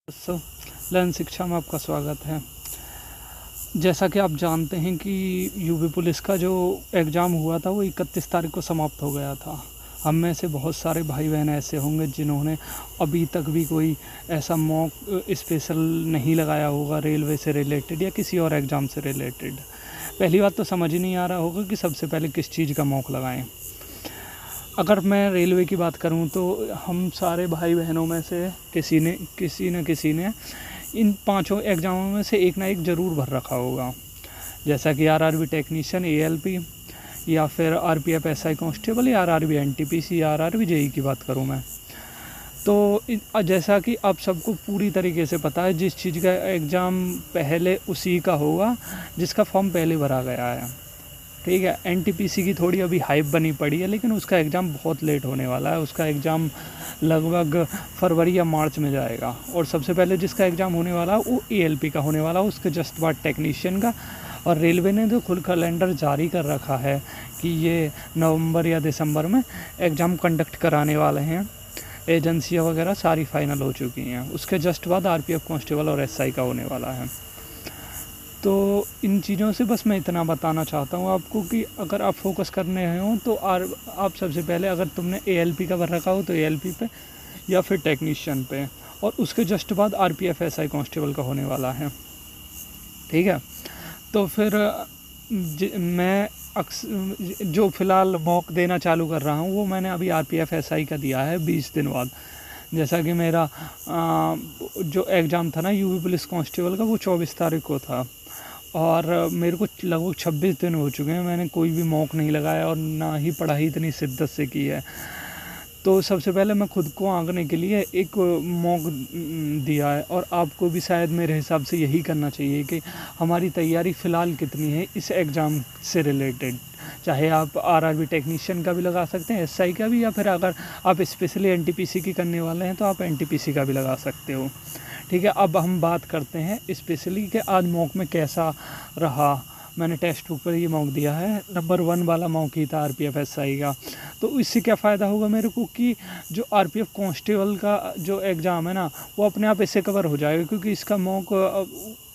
दोस्तों, लर्न शिक्षा में आपका स्वागत है। जैसा कि आप जानते हैं कि यूपी पुलिस का जो एग्ज़ाम हुआ था वो 31 तारीख को समाप्त हो गया था। हम में से बहुत सारे भाई बहन ऐसे होंगे जिन्होंने अभी तक भी कोई ऐसा मॉक स्पेशल नहीं लगाया होगा रेलवे से रिलेटेड या किसी और एग्ज़ाम से रिलेटेड। पहली बात तो समझ ही नहीं आ रहा होगा कि सबसे पहले किस चीज़ का मॉक लगाएं। अगर मैं रेलवे की बात करूं तो हम सारे भाई बहनों में से किसी न किसी ने इन पांचों एग्ज़ामों में से एक ना एक ज़रूर भर रखा होगा। जैसा कि आरआरबी टेक्नीशियन, एएलपी, या फिर आरपीएफ एसआई कांस्टेबल, या आरआरबी एनटीपीसी, या आरआरबी जेई की बात करूं मैं तो जैसा कि आप सबको पूरी तरीके से पता है, जिस चीज़ का एग्ज़ाम पहले उसी का होगा जिसका फॉर्म पहले भरा गया है। ठीक है, एनटीपीसी की थोड़ी अभी हाइप बनी पड़ी है, लेकिन उसका एग्ज़ाम बहुत लेट होने वाला है। उसका एग्ज़ाम लगभग फरवरी या मार्च में जाएगा। और सबसे पहले जिसका एग्ज़ाम होने वाला है वो एएलपी का होने वाला है, उसके जस्ट बाद टेक्नीशियन का। और रेलवे ने तो खुद कैलेंडर जारी कर रखा है कि ये नवंबर या दिसंबर में एग्ज़ाम कंडक्ट कराने वाले हैं। एजेंसियाँ वगैरह सारी फाइनल हो चुकी हैं। उसके जस्ट बाद आरपीएफ कांस्टेबल और एसआई का होने वाला है। तो इन चीज़ों से बस मैं इतना बताना चाहता हूँ आपको कि अगर आप फोकस करने हो तो आप सबसे पहले, अगर तुमने एएलपी का भर रखा हो तो एएलपी पे या फिर टेक्नीशियन पे, और उसके जस्ट बाद आरपीएफ एसआई कांस्टेबल का होने वाला है। ठीक है, तो फिर मैं जो फ़िलहाल मॉक देना चालू कर रहा हूँ वो मैंने अभी आरपीएफ एसआई का दिया है 20 दिन बाद। जैसा कि मेरा जो एग्ज़ाम था ना यूपी पुलिस कांस्टेबल का, वो 24 तारीख को था, और मेरे को लगभग 26 दिन हो चुके हैं। मैंने कोई भी मॉक नहीं लगाया और ना ही पढ़ाई इतनी शिद्दत से की है। तो सबसे पहले मैं खुद को आंकने के लिए एक मॉक दिया है, और आपको भी शायद मेरे हिसाब से यही करना चाहिए कि हमारी तैयारी फ़िलहाल कितनी है इस एग्ज़ाम से रिलेटेड। चाहे आप आरआरबी टेक्नीशियन का भी लगा सकते हैं, एसआई का भी, या फिर अगर आप स्पेशली एनटीपीसी की करने वाले हैं तो आप एनटीपीसी का भी लगा सकते हो। ठीक है, अब हम बात करते हैं स्पेशली कि आज मॉक में कैसा रहा। मैंने टेक्स्ट बुक पर ये मॉक दिया है, नंबर 1 वाला मॉक ही था आरपीएफ एसआई का। तो इससे क्या फ़ायदा होगा मेरे को कि जो आरपीएफ कांस्टेबल का जो एग्ज़ाम है ना वो अपने आप इससे कवर हो जाएगा, क्योंकि इसका मॉक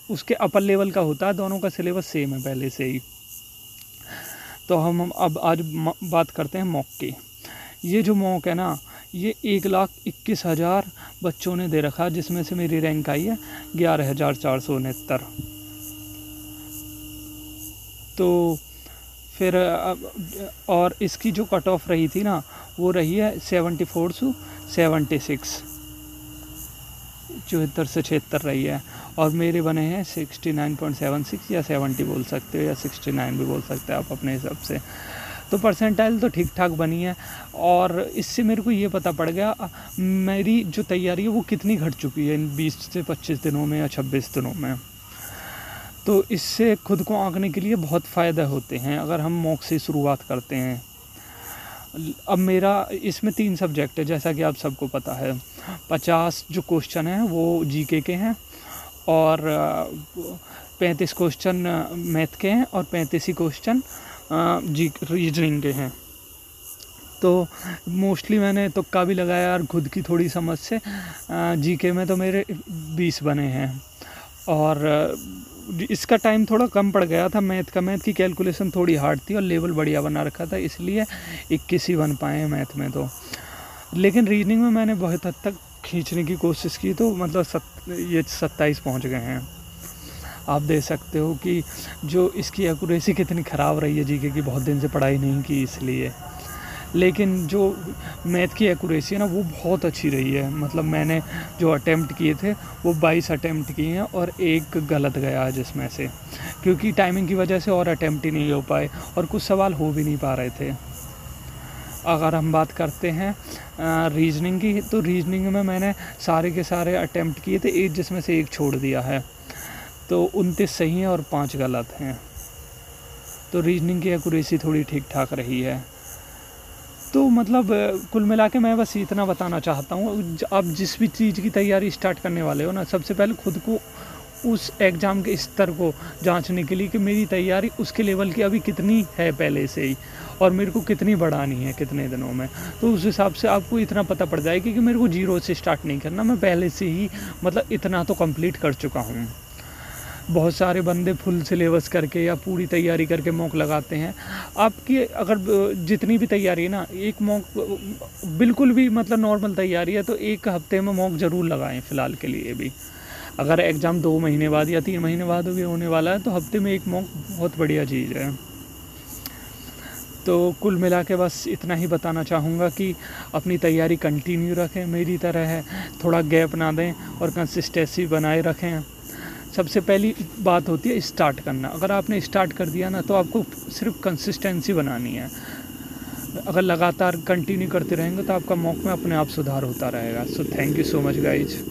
उसके अपर लेवल का होता है। दोनों का सिलेबस सेम है पहले से ही। तो हम अब आज बात करते हैं मॉक की। ये जो मॉक है ना, ये 1,21,000 बच्चों ने दे रखा है, जिसमें से मेरी रैंक आई है 11,469। तो फिर और इसकी जो कट ऑफ रही थी ना वो रही है 74 से 76, 74 से 76 रही है। और मेरे बने हैं 69.76 या 70 बोल सकते हो, या 69 भी बोल सकते हो आप अपने हिसाब से। तो परसेंटाइल तो ठीक ठाक बनी है, और इससे मेरे को ये पता पड़ गया मेरी जो तैयारी है वो कितनी घट चुकी है इन 20 से 25 दिनों में या 26 दिनों में। तो इससे खुद को आंकने के लिए बहुत फ़ायदा होते हैं अगर हम मॉक से शुरुआत करते हैं। अब मेरा इसमें 3 सब्जेक्ट है, जैसा कि आप सबको पता है। 50 जो क्वेश्चन हैं वो जीके के हैं, और 35 क्वेश्चन मैथ के हैं, और 35 ही क्वेश्चन रीजनिंग के हैं। तो मोस्टली मैंने तुक्का भी लगाया और खुद की थोड़ी समझ से जीके में तो मेरे 20 बने हैं। और इसका टाइम थोड़ा कम पड़ गया था। मैथ की कैलकुलेशन थोड़ी हार्ड थी और लेवल बढ़िया बना रखा था, इसलिए 21 ही बन पाए मैथ में तो। लेकिन रीजनिंग में मैंने बहुत हद तक खींचने की कोशिश की, तो मतलब ये 27 पहुंच गए हैं। आप देख सकते हो कि जो इसकी एक्यूरेसी कितनी ख़राब रही है जीके की। बहुत दिन से पढ़ाई नहीं की इसलिए। लेकिन जो मैथ की एक्यूरेसी है ना वो बहुत अच्छी रही है। मतलब मैंने जो अटेम्प्ट किए थे वो 22 अटेम्प्ट किए हैं, और एक गलत गया है जिसमें से, क्योंकि टाइमिंग की वजह से और अटेम्प्ट ही नहीं हो पाए, और कुछ सवाल हो भी नहीं पा रहे थे। अगर हम बात करते हैं रीजनिंग की, तो रीजनिंग में मैंने सारे के सारे अटेम्प्ट किए थे, एक जिसमें से एक छोड़ दिया है। तो 29 सही हैं और 5 गलत हैं। तो रीजनिंग की एक्यूरेसी थोड़ी ठीक ठाक रही है। तो मतलब कुल मिला के मैं बस इतना बताना चाहता हूँ, आप जिस भी चीज़ की तैयारी स्टार्ट करने वाले हो ना, सबसे पहले खुद को उस एग्ज़ाम के स्तर को जांचने के लिए कि मेरी तैयारी उसके लेवल की अभी कितनी है पहले से ही, और मेरे को कितनी बढ़ानी है कितने दिनों में। तो उस हिसाब से आपको इतना पता पड़ जाएगा कि मेरे को ज़ीरो से स्टार्ट नहीं करना, मैं पहले से ही मतलब इतना तो कंप्लीट कर चुका हूँ। बहुत सारे बंदे फुल सिलेबस करके या पूरी तैयारी करके मॉक लगाते हैं। आपकी अगर जितनी भी तैयारी है ना, एक मॉक बिल्कुल भी मतलब नॉर्मल तैयारी है तो 1 हफ्ते में मॉक ज़रूर लगाएं फ़िलहाल के लिए भी। अगर एग्ज़ाम 2 महीने बाद या 3 महीने बाद भी होने वाला है तो हफ्ते में 1 मॉक बहुत बढ़िया चीज़ है। तो कुल मिला के बस इतना ही बताना चाहूँगा कि अपनी तैयारी कंटिन्यू रखें, मेरी तरह है, थोड़ा गैप ना दें और कंसिस्टेंसी बनाए रखें। सबसे पहली बात होती है स्टार्ट करना। अगर आपने स्टार्ट कर दिया ना तो आपको सिर्फ कंसिस्टेंसी बनानी है। अगर लगातार कंटिन्यू करते रहेंगे तो आपका मॉक में अपने आप सुधार होता रहेगा। So thank you so much guys.